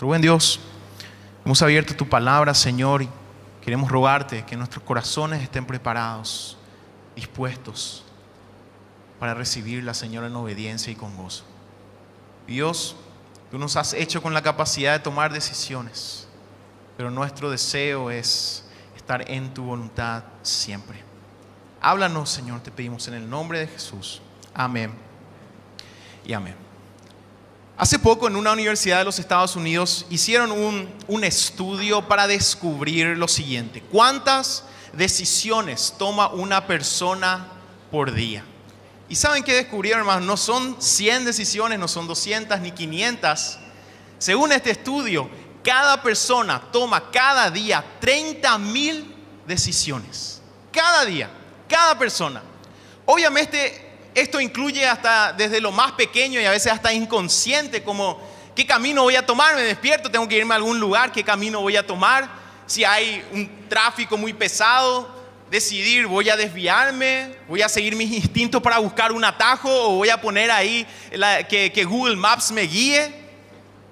Pero buen Dios, hemos abierto tu palabra, Señor, y queremos rogarte que nuestros corazones estén preparados, dispuestos para recibirla, Señor, en obediencia y con gozo. Dios, tú nos has hecho con la capacidad de tomar decisiones, pero nuestro deseo es estar en tu voluntad siempre. Háblanos, Señor, te pedimos en el nombre de Jesús. Amén y amén. Hace poco en una universidad de los Estados Unidos hicieron un estudio para descubrir lo siguiente: ¿cuántas decisiones toma una persona por día? ¿Y saben qué descubrieron, hermanos? No son 100 decisiones, no son 200 ni 500. Según este estudio, cada persona toma cada día 30,000 decisiones. Cada día, cada persona. Obviamente esto incluye hasta desde lo más pequeño y a veces hasta inconsciente, como ¿qué camino voy a tomar? Me despierto, tengo que irme a algún lugar, ¿qué camino voy a tomar? Si hay un tráfico muy pesado, decidir, voy a desviarme, voy a seguir mis instintos para buscar un atajo, o voy a poner ahí que Google Maps me guíe.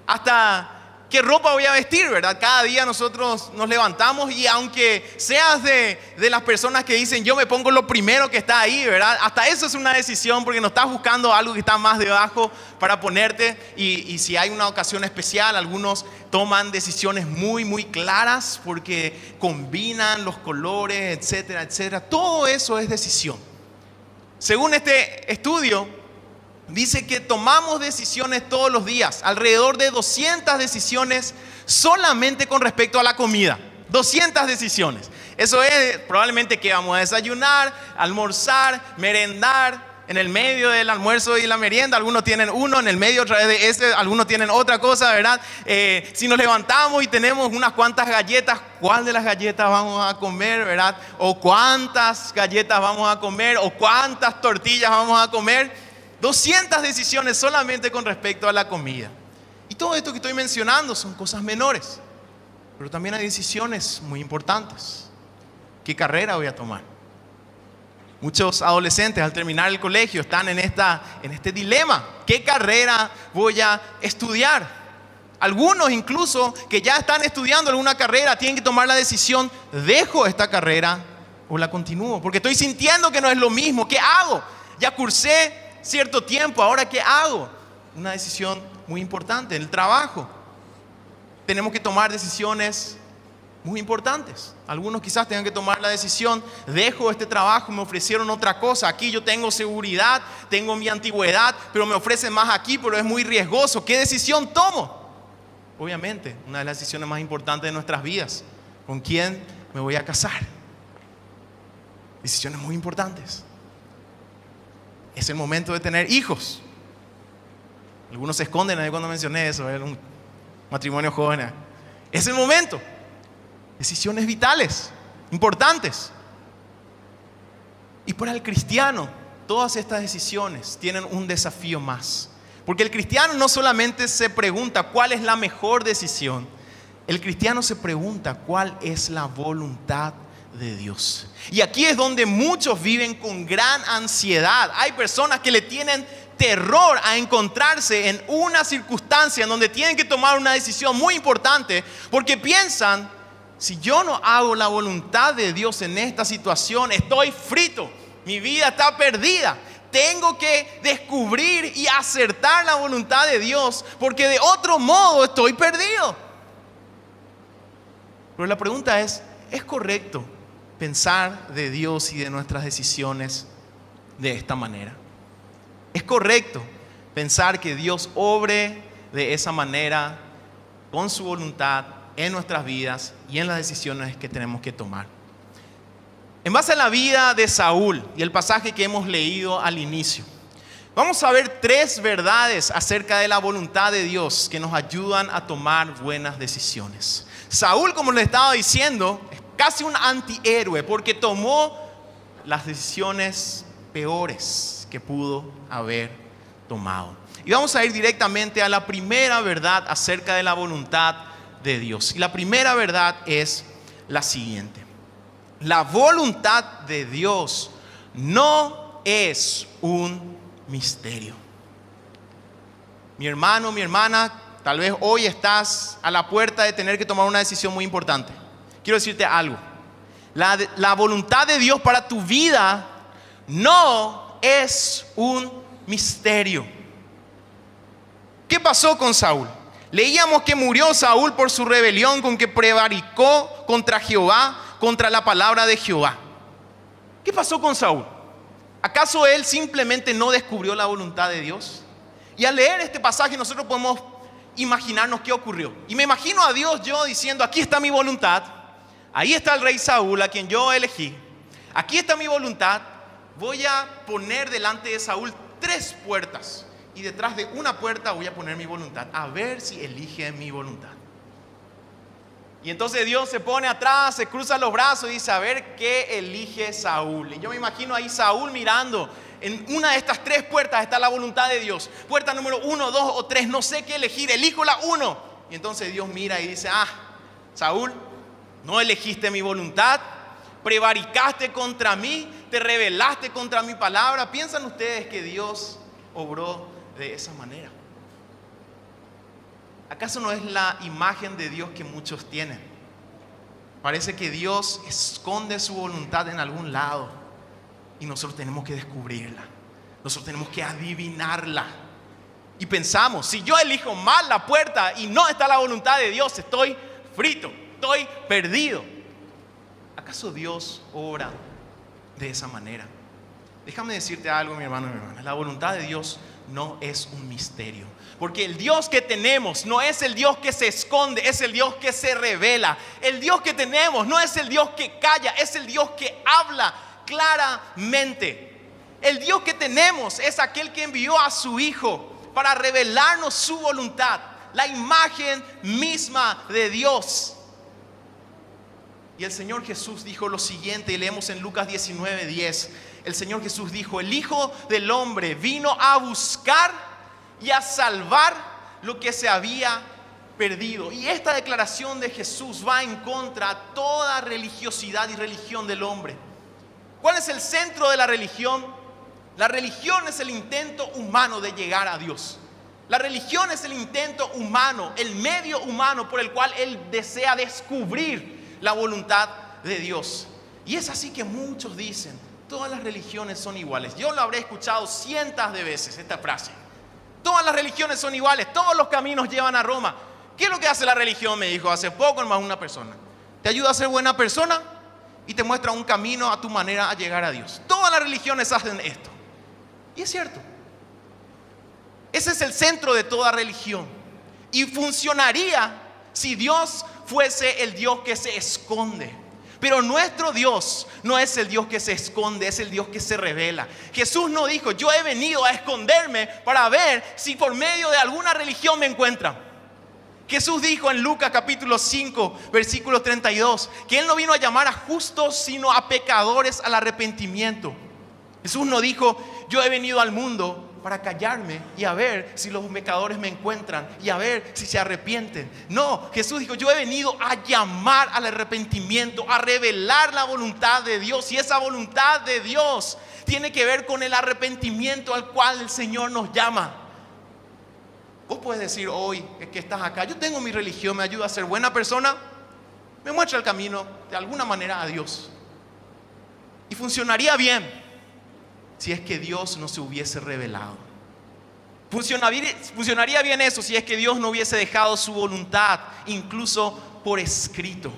Hasta qué ropa voy a vestir, ¿verdad? Cada día nosotros nos levantamos y aunque seas de las personas que dicen yo me pongo lo primero que está ahí, ¿verdad? Hasta eso es una decisión, porque no estás buscando algo que está más debajo para ponerte. Y si hay una ocasión especial, algunos toman decisiones muy, muy claras porque combinan los colores, etcétera, etcétera. Todo eso es decisión. Según este estudio, dice que tomamos decisiones todos los días, alrededor de 200 decisiones solamente con respecto a la comida. 200 decisiones. Eso es probablemente que vamos a desayunar, almorzar, merendar. En el medio del almuerzo y la merienda, algunos tienen uno, en el medio otra vez de ese, algunos tienen otra cosa, ¿verdad? Si nos levantamos y tenemos unas cuantas galletas, ¿cuál de las galletas vamos a comer, verdad? O cuántas galletas vamos a comer, o cuántas tortillas vamos a comer. 200 decisiones solamente con respecto a la comida. Y todo esto que estoy mencionando son cosas menores, pero también hay decisiones muy importantes. ¿Qué carrera voy a tomar? Muchos adolescentes al terminar el colegio están en este dilema. ¿Qué carrera voy a estudiar? Algunos incluso que ya están estudiando alguna carrera tienen que tomar la decisión: ¿dejo esta carrera o la continúo? Porque estoy sintiendo que no es lo mismo. ¿Qué hago? Ya cursé cierto tiempo, ¿ahora qué hago? Una decisión muy importante. En el trabajo tenemos que tomar decisiones muy importantes. Algunos quizás tengan que tomar la decisión: dejo este trabajo, me ofrecieron otra cosa, aquí yo tengo seguridad, tengo mi antigüedad, pero me ofrecen más aquí, pero es muy riesgoso. ¿Qué decisión tomo? Obviamente, una de las decisiones más importantes de nuestras vidas: ¿con quién me voy a casar? Decisiones muy importantes. Es el momento de tener hijos. Algunos se esconden ahí cuando mencioné eso, era un matrimonio joven. Es el momento. Decisiones vitales, importantes. Y para el cristiano, todas estas decisiones tienen un desafío más. Porque el cristiano no solamente se pregunta cuál es la mejor decisión, el cristiano se pregunta cuál es la voluntad de Dios. Y aquí es donde muchos viven con gran ansiedad. Hay personas que le tienen terror a encontrarse en una circunstancia en donde tienen que tomar una decisión muy importante, porque piensan: si yo no hago la voluntad de Dios en esta situación, estoy frito, mi vida está perdida. Tengo que descubrir y acertar la voluntad de Dios, porque de otro modo estoy perdido. Pero la pregunta ¿es correcto pensar de Dios y de nuestras decisiones de esta manera? ¿Es correcto pensar que Dios obre de esa manera con su voluntad en nuestras vidas y en las decisiones que tenemos que tomar? En base a la vida de Saúl y el pasaje que hemos leído al inicio, vamos a ver 3 verdades acerca de la voluntad de Dios que nos ayudan a tomar buenas decisiones. Saúl, como les estaba diciendo, es casi un antihéroe porque tomó las decisiones peores que pudo haber tomado. Y vamos a ir directamente a la primera verdad acerca de la voluntad de Dios. Y la primera verdad es la siguiente: la voluntad de Dios no es un misterio. Mi hermano, mi hermana, tal vez hoy estás a la puerta de tener que tomar una decisión muy importante. Quiero decirte algo. La voluntad de Dios para tu vida no es un misterio. ¿Qué pasó con Saúl? Leíamos que murió Saúl por su rebelión con que prevaricó contra Jehová, contra la palabra de Jehová. ¿Qué pasó con Saúl? ¿Acaso él simplemente no descubrió la voluntad de Dios? Y al leer este pasaje nosotros podemos imaginarnos qué ocurrió. Y me imagino a Dios yo diciendo, aquí está mi voluntad, ahí está el rey Saúl a quien yo elegí, aquí está mi voluntad, voy a poner delante de Saúl 3 puertas. Y detrás de una puerta voy a poner mi voluntad, a ver si elige mi voluntad. Y entonces Dios se pone atrás, se cruza los brazos y dice, a ver qué elige Saúl. Y yo me imagino ahí Saúl mirando, en una de estas 3 puertas está la voluntad de Dios. Puerta número 1, 2 o 3, no sé qué elegir, elijo la 1. Y entonces Dios mira y dice, Saúl, no elegiste mi voluntad, prevaricaste contra mí, te rebelaste contra mi palabra. ¿Piensan ustedes que Dios obró de esa manera? ¿Acaso no es la imagen de Dios que muchos tienen? Parece que Dios esconde su voluntad en algún lado y nosotros tenemos que descubrirla. Nosotros tenemos que adivinarla. Y pensamos, si yo elijo mal la puerta y no está la voluntad de Dios, estoy frito, estoy perdido. ¿Acaso Dios obra de esa manera? Déjame decirte algo, mi hermano y mi hermana. La voluntad de Dios no es un misterio. Porque el Dios que tenemos no es el Dios que se esconde, es el Dios que se revela. El Dios que tenemos no es el Dios que calla, es el Dios que habla claramente. El Dios que tenemos es aquel que envió a su Hijo para revelarnos su voluntad, la imagen misma de Dios. Y el Señor Jesús dijo lo siguiente, y leemos en Lucas 19:10. El Señor Jesús dijo, el Hijo del Hombre vino a buscar y a salvar lo que se había perdido. Y esta declaración de Jesús va en contra de toda religiosidad y religión del hombre. ¿Cuál es el centro de la religión? La religión es el intento humano de llegar a Dios. La religión es el intento humano, el medio humano por el cual Él desea descubrir la voluntad de Dios. Y es así que muchos dicen, todas las religiones son iguales. Yo lo habré escuchado cientos de veces esta frase. Todas las religiones son iguales, todos los caminos llevan a Roma. ¿Qué es lo que hace la religión? Me dijo hace poco más una persona. Te ayuda a ser buena persona y te muestra un camino a tu manera a llegar a Dios. Todas las religiones hacen esto. Y es cierto. Ese es el centro de toda religión. Y funcionaría si Dios fuese el Dios que se esconde. Pero nuestro Dios no es el Dios que se esconde, es el Dios que se revela. Jesús no dijo, yo he venido a esconderme para ver si por medio de alguna religión me encuentran. Jesús dijo en Lucas capítulo 5, versículo 32, que Él no vino a llamar a justos, sino a pecadores al arrepentimiento. Jesús no dijo, yo he venido al mundo para callarme y a ver si los pecadores me encuentran y a ver si se arrepienten. No, Jesús dijo, yo he venido a llamar al arrepentimiento, a revelar la voluntad de Dios. Y esa voluntad de Dios tiene que ver con el arrepentimiento al cual el Señor nos llama. Vos puedes decir hoy que estás acá, yo tengo mi religión, me ayuda a ser buena persona, me muestra el camino de alguna manera a Dios. Y funcionaría bien si es que Dios no se hubiese revelado. Funcionaría bien eso si es que Dios no hubiese dejado su voluntad incluso por escrito.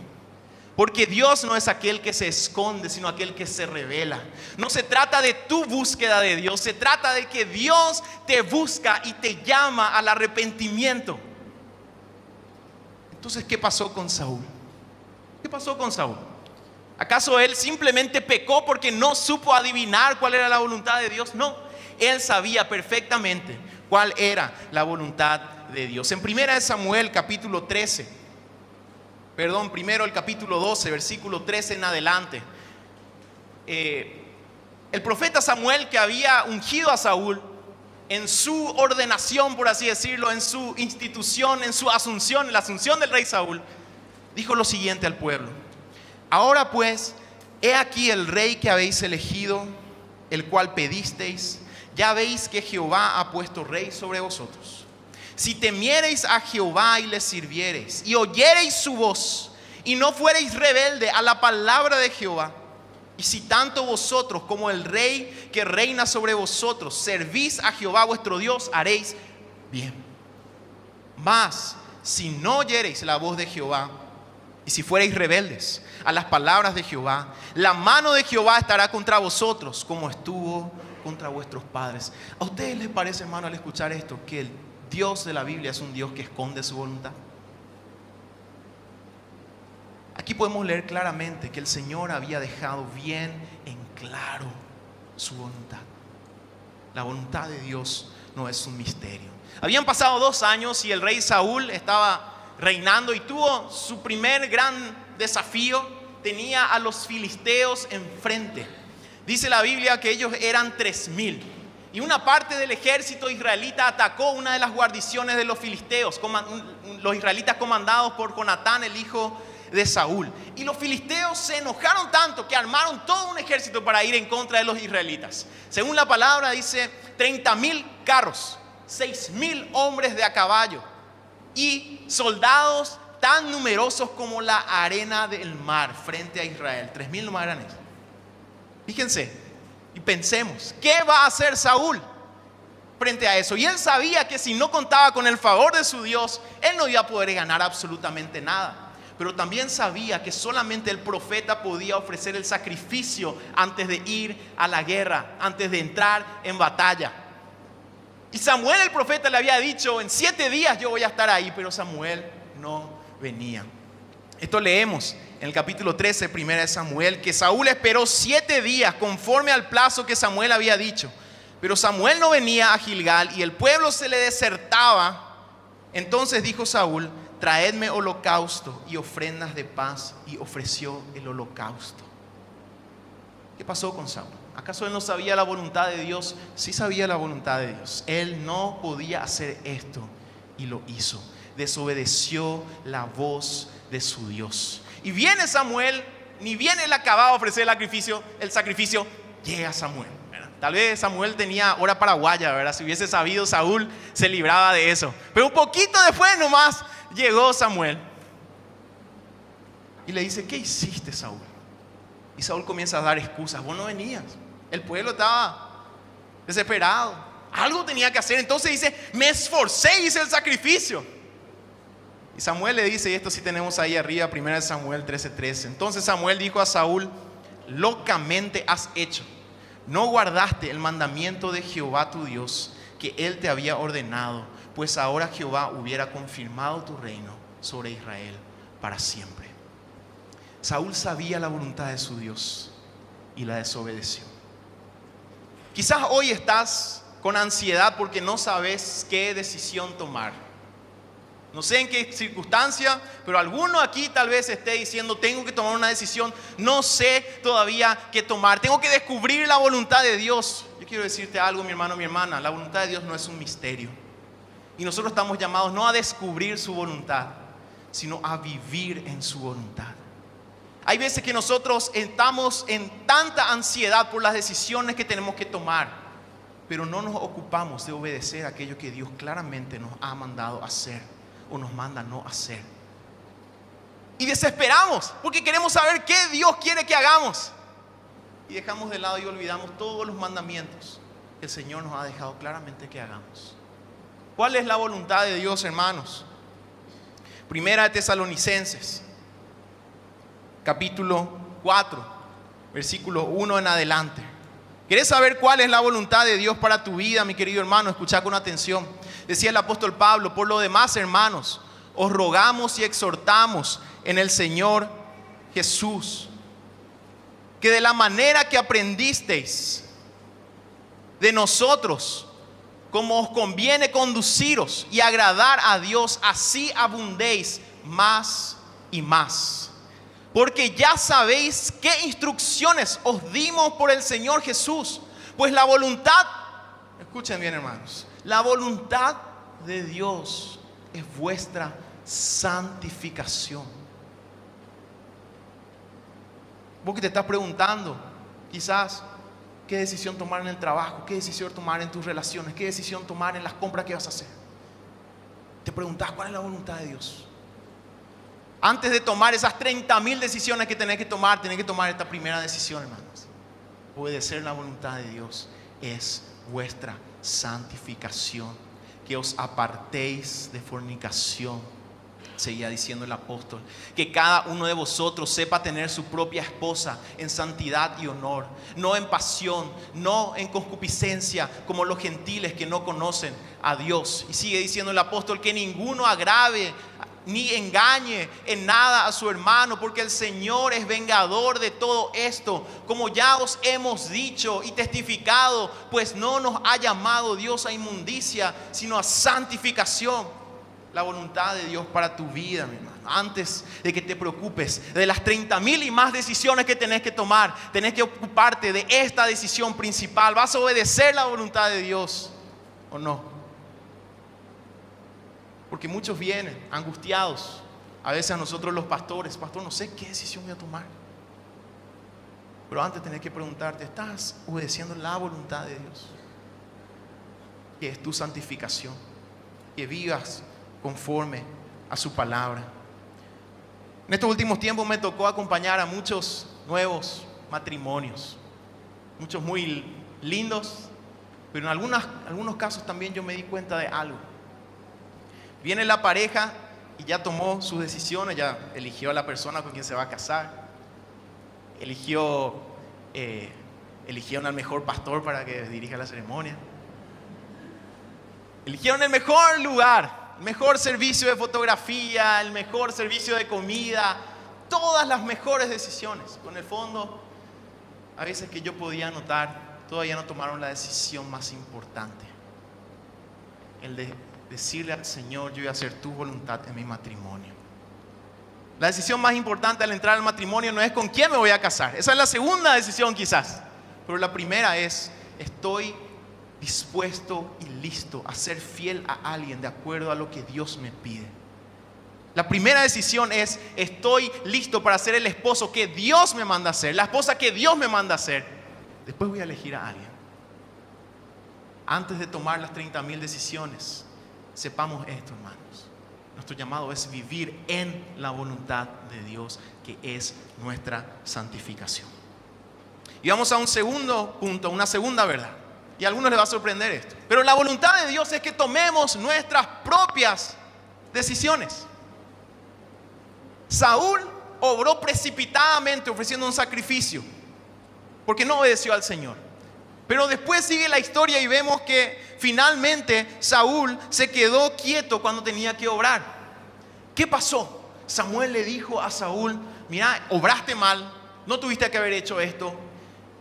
Porque Dios no es aquel que se esconde, sino aquel que se revela. No se trata de tu búsqueda de Dios, se trata de que Dios te busca y te llama al arrepentimiento. Entonces, ¿qué pasó con Saúl? ¿Qué pasó con Saúl? ¿Acaso él simplemente pecó porque no supo adivinar cuál era la voluntad de Dios? No, él sabía perfectamente cuál era la voluntad de Dios. En 1 Samuel capítulo 13, primero el capítulo 12, versículo 13 en adelante. El profeta Samuel, que había ungido a Saúl en su ordenación, por así decirlo, en su institución, en su asunción, en la asunción del rey Saúl, dijo lo siguiente al pueblo: ahora pues, he aquí el rey que habéis elegido, el cual pedisteis. Ya veis que Jehová ha puesto rey sobre vosotros. Si temiereis a Jehová y le sirviereis, y oyereis su voz, y no fuereis rebelde a la palabra de Jehová, y si tanto vosotros como el rey que reina sobre vosotros servís a Jehová vuestro Dios, haréis bien. Mas si no oyereis la voz de Jehová, y si fuereis rebeldes a las palabras de Jehová, la mano de Jehová estará contra vosotros, como estuvo contra vuestros padres. ¿A ustedes les parece, hermano, al escuchar esto, que el Dios de la Biblia es un Dios que esconde su voluntad? Aquí podemos leer claramente que el Señor había dejado bien en claro su voluntad. La voluntad de Dios no es un misterio. Habían pasado 2 años y el rey Saúl estaba reinando y tuvo su primer gran desafío. Tenía a los filisteos enfrente. Dice la Biblia que ellos eran 3,000. Y una parte del ejército israelita atacó una de las guarniciones de los filisteos, los israelitas comandados por Jonatán, el hijo de Saúl. Y los filisteos se enojaron tanto que armaron todo un ejército para ir en contra de los israelitas. Según la palabra dice 30,000 carros, 6,000 hombres de a caballo y soldados tan numerosos como la arena del mar frente a Israel. 3,000 nomás eran ellos. Fíjense y pensemos, ¿qué va a hacer Saúl frente a eso? Y él sabía que si no contaba con el favor de su Dios, él no iba a poder ganar absolutamente nada. Pero también sabía que solamente el profeta podía ofrecer el sacrificio antes de ir a la guerra, antes de entrar en batalla. Y Samuel, el profeta, le había dicho: en 7 días yo voy a estar ahí, pero Samuel no venía. Esto leemos en el capítulo 13, 1 de Samuel, que Saúl esperó 7 días conforme al plazo que Samuel había dicho. Pero Samuel no venía a Gilgal y el pueblo se le desertaba. Entonces dijo Saúl: traedme holocausto y ofrendas de paz. Y ofreció el holocausto. ¿Qué pasó con Saúl? ¿Acaso él no sabía la voluntad de Dios? Sí sabía la voluntad de Dios. Él no podía hacer esto y lo hizo. Desobedeció la voz de su Dios. Y viene Samuel, ni bien él acababa de ofrecer el sacrificio, llega Samuel. Tal vez Samuel tenía hora paraguaya, ¿verdad? Si hubiese sabido, Saúl se libraba de eso. Pero un poquito después nomás llegó Samuel y le dice: ¿qué hiciste, Saúl? Y Saúl comienza a dar excusas. Vos no venías. El pueblo estaba desesperado. Algo tenía que hacer. Entonces dice: me esforcé y hice el sacrificio. Y Samuel le dice, y esto sí tenemos ahí arriba, 1 Samuel 13:13. Entonces Samuel dijo a Saúl: locamente has hecho. No guardaste el mandamiento de Jehová tu Dios, que él te había ordenado, pues ahora Jehová hubiera confirmado tu reino sobre Israel para siempre. Saúl sabía la voluntad de su Dios y la desobedeció. Quizás hoy estás con ansiedad porque no sabes qué decisión tomar. No sé en qué circunstancia, pero alguno aquí tal vez esté diciendo: tengo que tomar una decisión, no sé todavía qué tomar, tengo que descubrir la voluntad de Dios. Yo quiero decirte algo, mi hermano, mi hermana: la voluntad de Dios no es un misterio. Y nosotros estamos llamados no a descubrir su voluntad, sino a vivir en su voluntad. Hay veces que nosotros estamos en tanta ansiedad por las decisiones que tenemos que tomar, pero no nos ocupamos de obedecer aquello que Dios claramente nos ha mandado hacer o nos manda no hacer. Y desesperamos porque queremos saber qué Dios quiere que hagamos. Y dejamos de lado y olvidamos todos los mandamientos que el Señor nos ha dejado claramente que hagamos. ¿Cuál es la voluntad de Dios, hermanos? 1 de Tesalonicenses, capítulo 4, versículo 1 en adelante. ¿Quieres saber cuál es la voluntad de Dios para tu vida, mi querido hermano? Escucha con atención. Decía el apóstol Pablo: por lo demás, hermanos, os rogamos y exhortamos en el Señor Jesús, que de la manera que aprendisteis de nosotros, como os conviene conduciros y agradar a Dios, así abundéis más y más. Porque ya sabéis qué instrucciones os dimos por el Señor Jesús. Pues la voluntad, escuchen bien, hermanos, la voluntad de Dios es vuestra santificación. Vos que te estás preguntando, quizás, qué decisión tomar en el trabajo, qué decisión tomar en tus relaciones, qué decisión tomar en las compras que vas a hacer. Te preguntás cuál es la voluntad de Dios. Antes de tomar esas 30.000 decisiones que tenés que tomar esta primera decisión, hermanos. Obedecer la voluntad de Dios es vuestra santificación, que os apartéis de fornicación. Seguía diciendo el apóstol, que cada uno de vosotros sepa tener su propia esposa en santidad y honor, no en pasión, no en concupiscencia, como los gentiles que no conocen a Dios. Y sigue diciendo el apóstol, que ninguno agrave ni engañe en nada a su hermano, porque el Señor es vengador de todo esto, como ya os hemos dicho y testificado, pues no nos ha llamado Dios a inmundicia, sino a santificación. La voluntad de Dios para tu vida, mi hermano. Antes de que te preocupes de las 30.000 y más decisiones que tenés que tomar, tenés que ocuparte de esta decisión principal. ¿Vas a obedecer la voluntad de Dios o no? Porque muchos vienen angustiados. A veces a nosotros los pastores, pastor, no sé qué decisión voy a tomar. Pero antes tenés que preguntarte, ¿estás obedeciendo la voluntad de Dios? Que es tu santificación. Que vivas conforme a su palabra. En estos últimos tiempos me tocó acompañar a muchos nuevos matrimonios. Muchos muy lindos, pero en algunos casos también yo me di cuenta de algo. Viene la pareja y ya tomó sus decisiones, ya eligió a la persona con quien se va a casar, eligieron al mejor pastor para que dirija la ceremonia, eligieron el mejor lugar, el mejor servicio de fotografía, el mejor servicio de comida, todas las mejores decisiones. Con el fondo, a veces que yo podía notar, todavía no tomaron la decisión más importante, el de decirle al Señor, yo voy a hacer tu voluntad en mi matrimonio. La decisión más importante al entrar al matrimonio no es con quién me voy a casar. Esa es la segunda decisión quizás. Pero la primera es, estoy dispuesto y listo a ser fiel a alguien de acuerdo a lo que Dios me pide. La primera decisión es, estoy listo para ser el esposo que Dios me manda a ser, la esposa que Dios me manda a ser. Después voy a elegir a alguien. Antes de tomar las 30.000 decisiones, sepamos esto, hermanos. Nuestro llamado es vivir en la voluntad de Dios, que es nuestra santificación. Y vamos a un segundo punto, una segunda verdad. Y a algunos les va a sorprender esto. Pero la voluntad de Dios es que tomemos nuestras propias decisiones. Saúl obró precipitadamente ofreciendo un sacrificio porque no obedeció al Señor. Pero después sigue la historia y vemos que finalmente Saúl se quedó quieto cuando tenía que obrar. ¿Qué pasó? Samuel le dijo a Saúl, mira, obraste mal, no tuviste que haber hecho esto.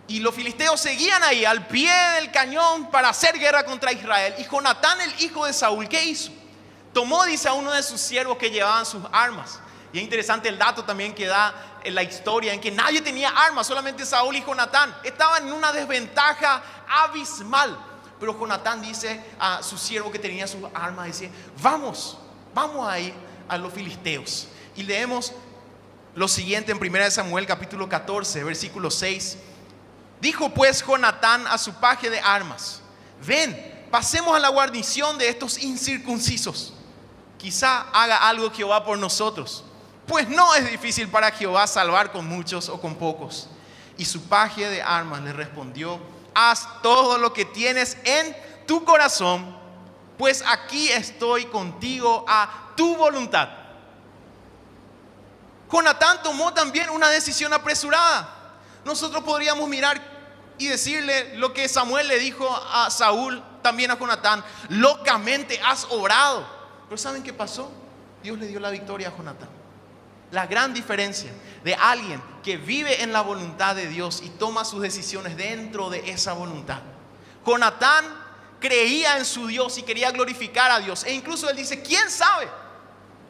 Y los filisteos seguían ahí al pie del cañón para hacer guerra contra Israel. Y Jonatán, el hijo de Saúl, ¿qué hizo? Tomó, dice, a uno de sus siervos que llevaban sus armas. Y es interesante el dato también que da en la historia, en que nadie tenía armas, solamente Saúl y Jonatán. Estaban en una desventaja abismal. Pero Jonatán dice a su siervo que tenía sus armas, dice, vamos ahí a los filisteos. Y leemos lo siguiente en 1 Samuel capítulo 14, versículo 6. Dijo pues Jonatán a su paje de armas, ven, pasemos a la guarnición de estos incircuncisos. Quizá haga algo Jehová por nosotros, pues no es difícil para Jehová salvar con muchos o con pocos. Y su paje de armas le respondió, haz todo lo que tienes en tu corazón, pues aquí estoy contigo a tu voluntad. Jonatán tomó también una decisión apresurada. Nosotros podríamos mirar y decirle lo que Samuel le dijo a Saúl, también a Jonatán, locamente has obrado. Pero ¿saben qué pasó? Dios le dio la victoria a Jonatán. La gran diferencia de alguien que vive en la voluntad de Dios y toma sus decisiones dentro de esa voluntad. Jonatán creía en su Dios y quería glorificar a Dios. E incluso él dice, ¿quién sabe?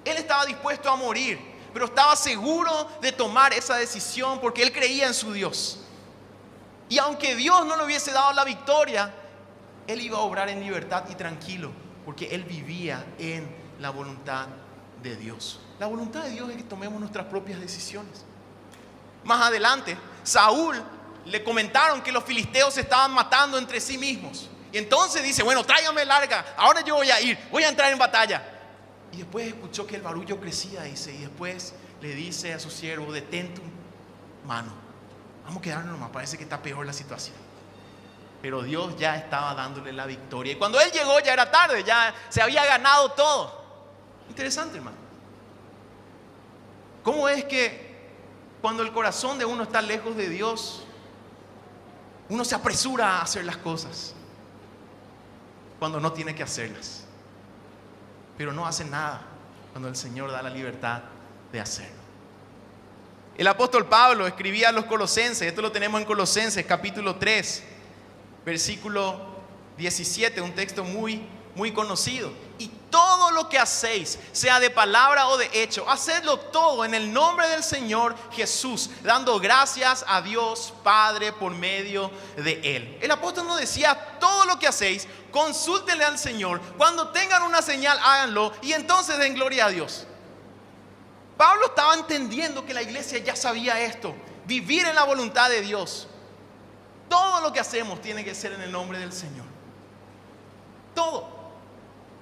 Él estaba dispuesto a morir, pero estaba seguro de tomar esa decisión porque él creía en su Dios. Y aunque Dios no le hubiese dado la victoria, él iba a obrar en libertad y tranquilo, porque él vivía en la voluntad de Dios. La voluntad de Dios es que tomemos nuestras propias decisiones. Más adelante, Saúl le comentaron que los filisteos se estaban matando entre sí mismos. Y entonces dice, bueno, tráigame larga, ahora yo voy a entrar en batalla. Y después escuchó que el barullo crecía, dice, y después le dice a su siervo: detén tu mano, vamos a quedarnos nomás, parece que está peor la situación. Pero Dios ya estaba dándole la victoria. Y cuando él llegó ya era tarde, ya se había ganado todo. Interesante, hermano. ¿Cómo es que cuando el corazón de uno está lejos de Dios, uno se apresura a hacer las cosas cuando no tiene que hacerlas? Pero no hace nada cuando el Señor da la libertad de hacerlo. El apóstol Pablo escribía a los Colosenses, esto lo tenemos en Colosenses capítulo 3, versículo 17, un texto muy conocido. Y todo lo que hacéis, sea de palabra o de hecho, hacedlo todo en el nombre del Señor Jesús, dando gracias a Dios Padre por medio de Él. El apóstol nos decía: todo lo que hacéis, consúltenle al Señor. Cuando tengan una señal, háganlo y entonces den gloria a Dios. Pablo estaba entendiendo que la iglesia ya sabía esto: vivir en la voluntad de Dios. Todo lo que hacemos tiene que ser en el nombre del Señor. Todo.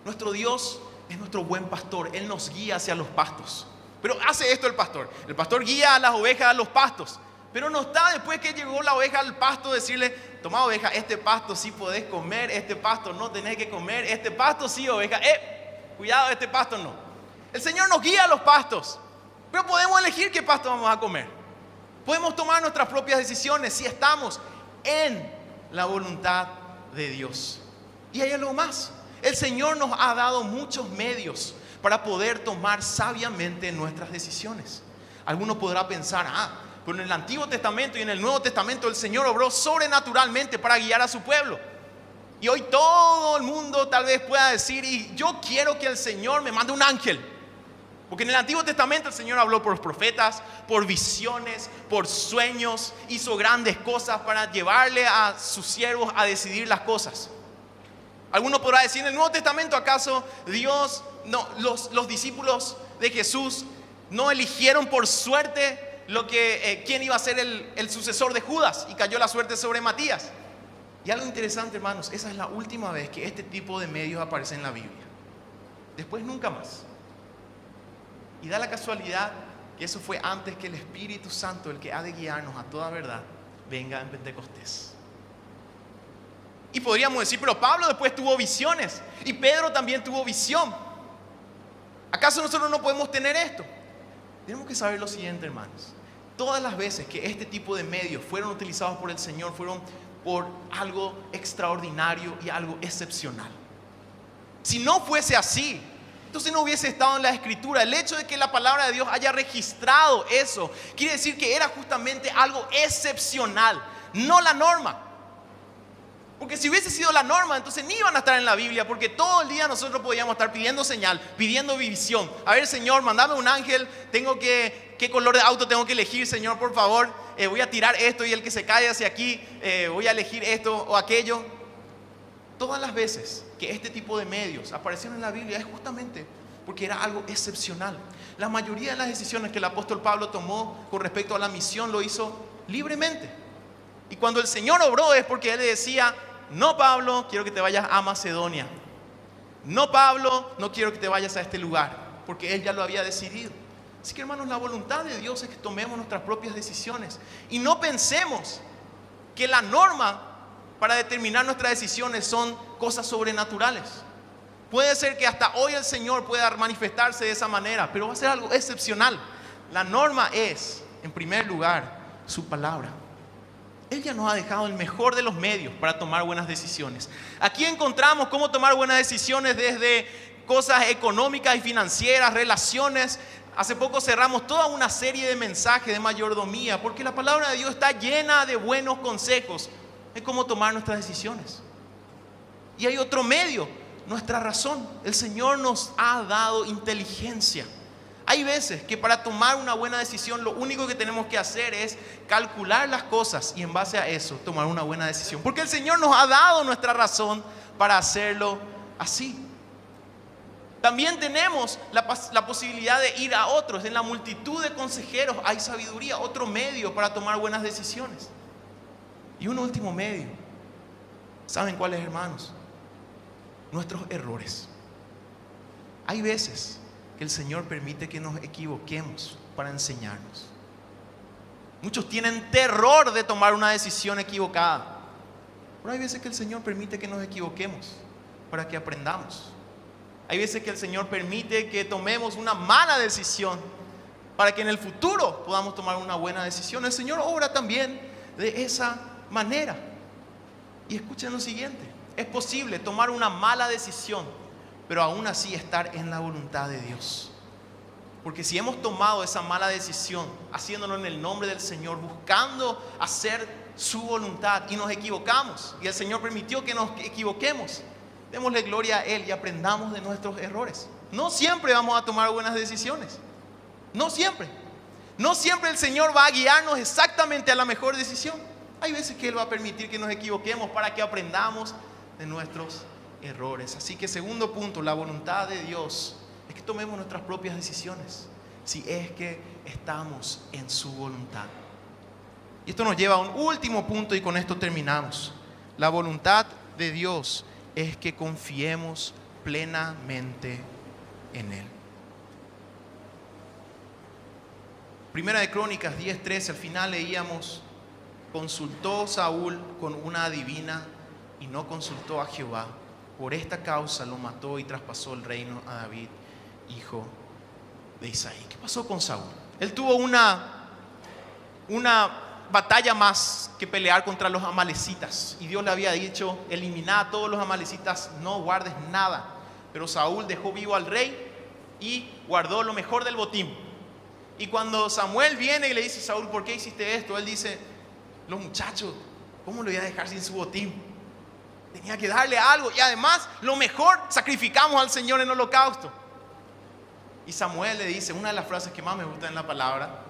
Nuestro Dios es nuestro buen pastor. Él nos guía hacia los pastos. Pero hace esto el pastor. El pastor guía a las ovejas a los pastos. Pero no está después que llegó la oveja al pasto decirle: toma, oveja, este pasto sí podés comer, este pasto no tenés que comer, este pasto sí, oveja, cuidado, este pasto no. El Señor nos guía a los pastos, pero podemos elegir qué pasto vamos a comer. Podemos tomar nuestras propias decisiones si estamos en la voluntad de Dios. Y hay algo más: el Señor nos ha dado muchos medios para poder tomar sabiamente nuestras decisiones. Alguno podrá pensar: pero en el Antiguo Testamento y en el Nuevo Testamento el Señor obró sobrenaturalmente para guiar a su pueblo. Y hoy todo el mundo tal vez pueda decir: y yo quiero que el Señor me mande un ángel. Porque en el Antiguo Testamento el Señor habló por los profetas, por visiones, por sueños, hizo grandes cosas para llevarle a sus siervos a decidir las cosas. Alguno podrá decir: en el Nuevo Testamento, ¿acaso Dios, los discípulos de Jesús no eligieron por suerte quién iba a ser el sucesor de Judas, y cayó la suerte sobre Matías? Y algo interesante, hermanos, esa es la última vez que este tipo de medios aparece en la Biblia. Después nunca más. Y da la casualidad que eso fue antes que el Espíritu Santo, el que ha de guiarnos a toda verdad, venga en Pentecostés. Y podríamos decir: pero Pablo después tuvo visiones, y Pedro también tuvo visión. ¿Acaso nosotros no podemos tener esto? Tenemos que saber lo siguiente, hermanos: todas las veces que este tipo de medios fueron utilizados por el Señor, fueron por algo extraordinario y algo excepcional. Si no fuese así, entonces no hubiese estado en la Escritura. El hecho de que la palabra de Dios haya registrado eso quiere decir que era justamente algo excepcional, no la norma. Porque si hubiese sido la norma, entonces ni iban a estar en la Biblia, porque todo el día nosotros podíamos estar pidiendo señal, pidiendo visión. A ver, Señor, mandame un ángel, ¿qué color de auto tengo que elegir, Señor, por favor? Voy a tirar esto, y el que se cae hacia aquí, voy a elegir esto o aquello. Todas las veces que este tipo de medios aparecieron en la Biblia es justamente porque era algo excepcional. La mayoría de las decisiones que el apóstol Pablo tomó con respecto a la misión lo hizo libremente. Y cuando el Señor obró es porque Él le decía: no, Pablo, quiero que te vayas a Macedonia. No, Pablo, no quiero que te vayas a este lugar, porque Él ya lo había decidido. Así que, hermanos, la voluntad de Dios es que tomemos nuestras propias decisiones y no pensemos que la norma para determinar nuestras decisiones son cosas sobrenaturales. Puede ser que hasta hoy el Señor pueda manifestarse de esa manera, pero va a ser algo excepcional. La norma es, en primer lugar, su palabra. Él ya nos ha dejado el mejor de los medios para tomar buenas decisiones. Aquí encontramos cómo tomar buenas decisiones desde cosas económicas y financieras, relaciones. Hace poco cerramos toda una serie de mensajes de mayordomía, porque la palabra de Dios está llena de buenos consejos de cómo tomar nuestras decisiones. Y hay otro medio: nuestra razón. El Señor nos ha dado inteligencia. Hay veces que para tomar una buena decisión lo único que tenemos que hacer es calcular las cosas y en base a eso tomar una buena decisión, porque el Señor nos ha dado nuestra razón para hacerlo así. También tenemos la posibilidad de ir a otros. En la multitud de consejeros hay sabiduría, otro medio para tomar buenas decisiones. Y un último medio, ¿saben cuáles, hermanos? Nuestros errores. Hay veces que el Señor permite que nos equivoquemos para enseñarnos. Muchos tienen terror de tomar una decisión equivocada. Pero hay veces que el Señor permite que nos equivoquemos para que aprendamos. Hay veces que el Señor permite que tomemos una mala decisión para que en el futuro podamos tomar una buena decisión. El Señor obra también de esa manera. Y escuchen lo siguiente: es posible tomar una mala decisión, pero aún así estar en la voluntad de Dios. Porque si hemos tomado esa mala decisión, haciéndolo en el nombre del Señor, buscando hacer su voluntad, y nos equivocamos, y el Señor permitió que nos equivoquemos, démosle gloria a Él y aprendamos de nuestros errores. No siempre vamos a tomar buenas decisiones. No siempre. No siempre el Señor va a guiarnos exactamente a la mejor decisión. Hay veces que Él va a permitir que nos equivoquemos para que aprendamos de nuestros errores. Así que segundo punto, la voluntad de Dios es que tomemos nuestras propias decisiones, si es que estamos en su voluntad. Y esto nos lleva a un último punto y con esto terminamos. La voluntad de Dios es que confiemos plenamente en Él. Primera de Crónicas 10:13, al final leíamos: consultó Saúl con una adivina y no consultó a Jehová. Por esta causa lo mató y traspasó el reino a David, hijo de Isaí. ¿Qué pasó con Saúl? Él tuvo una batalla más que pelear contra los amalecitas, y Dios le había dicho: elimina a todos los amalecitas, no guardes nada. Pero Saúl dejó vivo al rey y guardó lo mejor del botín. Y cuando Samuel viene y le dice: Saúl, ¿por qué hiciste esto? Él dice: los muchachos, ¿cómo lo voy a dejar sin su botín? Tenía que darle algo, y además lo mejor sacrificamos al Señor en holocausto. Y Samuel le dice, una de las frases que más me gusta en la palabra,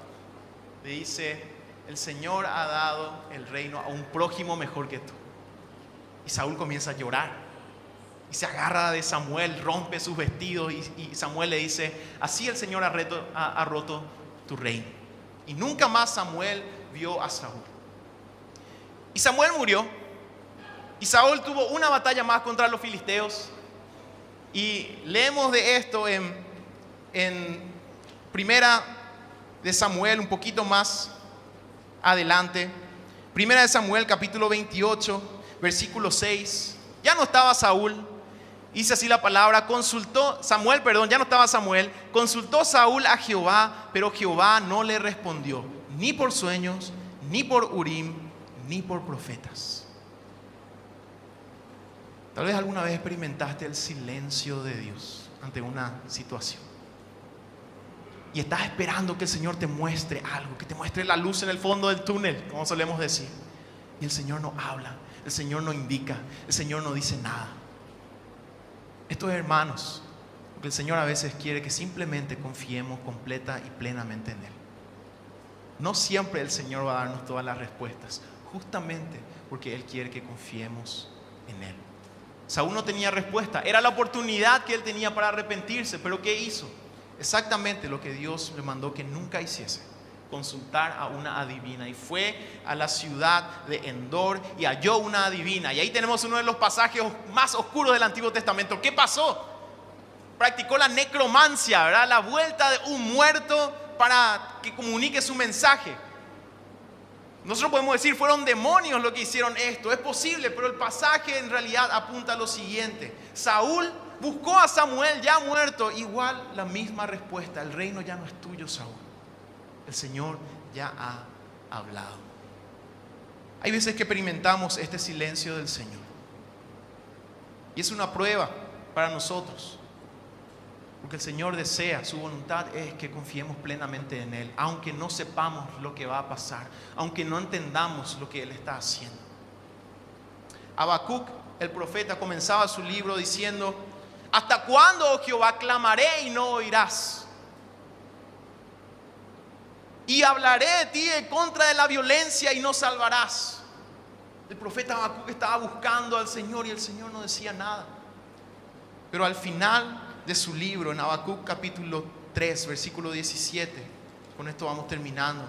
le dice: el Señor ha dado el reino a un prójimo mejor que tú. Y Saúl comienza a llorar y se agarra de Samuel, rompe sus vestidos, y Samuel le dice: así el Señor ha roto tu reino. Y nunca más Samuel vio a Saúl. Y Samuel murió, y Saúl tuvo una batalla más contra los filisteos. Y leemos de esto en Primera de Samuel, un poquito más adelante. Primera de Samuel, capítulo 28, versículo 6. Ya no estaba Saúl. Dice así la palabra: consultó Saúl a Jehová, pero Jehová no le respondió, ni por sueños, ni por Urim, ni por profetas. Tal vez alguna vez experimentaste el silencio de Dios ante una situación, y estás esperando que el Señor te muestre algo, que te muestre la luz en el fondo del túnel, como solemos decir. Y el Señor no habla, el Señor no indica, el Señor no dice nada. Esto es, hermanos, porque el Señor a veces quiere que simplemente confiemos completa y plenamente en Él. No siempre el Señor va a darnos todas las respuestas, justamente porque Él quiere que confiemos en Él. Saúl no tenía respuesta, era la oportunidad que él tenía para arrepentirse, pero ¿qué hizo? Exactamente lo que Dios le mandó que nunca hiciese: consultar a una adivina. Y fue a la ciudad de Endor y halló una adivina. Y ahí tenemos uno de los pasajes más oscuros del Antiguo Testamento. ¿Qué pasó? Practicó la necromancia, ¿verdad? La vuelta de un muerto para que comunique su mensaje. Nosotros podemos decir: fueron demonios los que hicieron esto. Es posible, pero el pasaje en realidad apunta a lo siguiente: Saúl buscó a Samuel ya muerto. Igual la misma respuesta: el reino ya no es tuyo, Saúl. El Señor ya ha hablado. Hay veces que experimentamos este silencio del Señor, y es una prueba para nosotros, porque el Señor desea, su voluntad es que confiemos plenamente en Él, aunque no sepamos lo que va a pasar, aunque no entendamos lo que Él está haciendo. Habacuc, el profeta, comenzaba su libro diciendo: ¿hasta cuándo, oh Jehová, clamaré y no oirás? Y hablaré de ti en contra de la violencia y no salvarás. El profeta Habacuc estaba buscando al Señor y el Señor no decía nada. Pero al final de su libro, en Habacuc capítulo 3, versículo 17, con esto vamos terminando,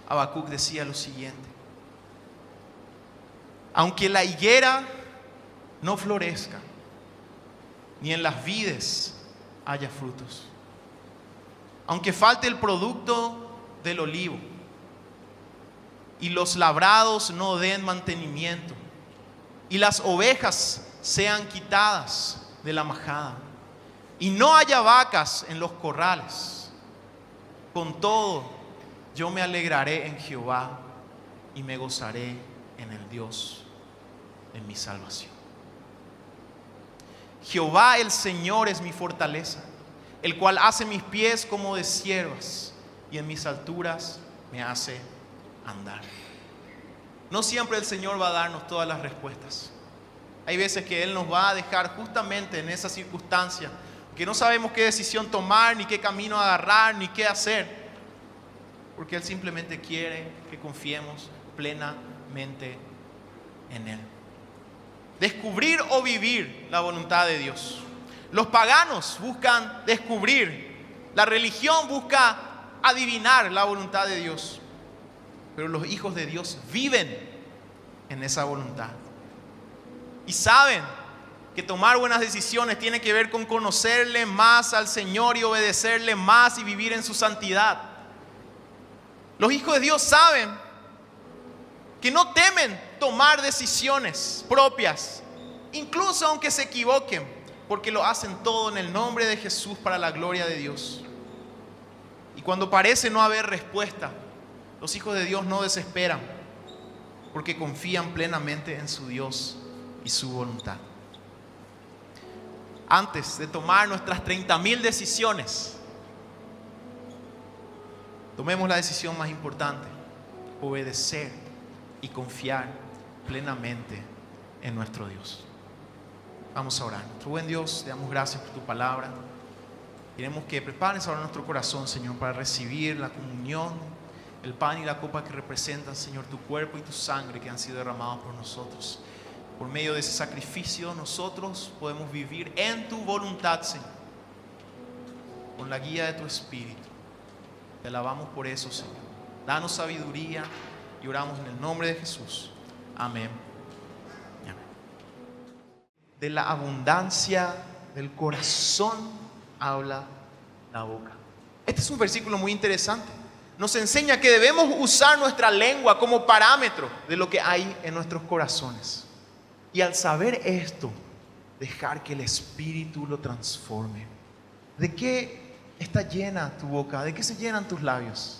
Habacuc decía lo siguiente: aunque la higuera no florezca, ni en las vides haya frutos. Aunque falte el producto del olivo y los labrados no den mantenimiento y las ovejas sean quitadas de la majada y no haya vacas en los corrales, con todo yo me alegraré en Jehová y me gozaré en el Dios de mi salvación. Jehová el Señor es mi fortaleza, el cual hace mis pies como de ciervas y en mis alturas me hace andar. No siempre el Señor va a darnos todas las respuestas. Hay veces que Él nos va a dejar justamente en esa circunstancia, que no sabemos qué decisión tomar, ni qué camino agarrar, ni qué hacer, porque Él simplemente quiere que confiemos plenamente en Él. Descubrir o vivir la voluntad de Dios. Los paganos buscan descubrir, la religión busca adivinar la voluntad de Dios, pero los hijos de Dios viven en esa voluntad y saben que tomar buenas decisiones tiene que ver con conocerle más al Señor y obedecerle más y vivir en su santidad. Los hijos de Dios saben que no temen tomar decisiones propias, incluso aunque se equivoquen, porque lo hacen todo en el nombre de Jesús para la gloria de Dios. Y cuando parece no haber respuesta, los hijos de Dios no desesperan, porque confían plenamente en su Dios y su voluntad. Antes de tomar nuestras 30,000 decisiones, tomemos la decisión más importante: obedecer y confiar plenamente en nuestro Dios. Vamos a orar. Nuestro buen Dios, te damos gracias por tu palabra. Queremos que prepares ahora nuestro corazón, Señor, para recibir la comunión, el pan y la copa que representan, Señor, tu cuerpo y tu sangre que han sido derramados por nosotros. Por medio de ese sacrificio nosotros podemos vivir en tu voluntad, Señor, con la guía de tu Espíritu. Te alabamos por eso, Señor. Danos sabiduría y oramos en el nombre de Jesús. Amén. Amén. De la abundancia del corazón habla la boca. Este es un versículo muy interesante. Nos enseña que debemos usar nuestra lengua como parámetro de lo que hay en nuestros corazones. Y al saber esto, dejar que el Espíritu lo transforme. ¿De qué está llena tu boca? ¿De qué se llenan tus labios?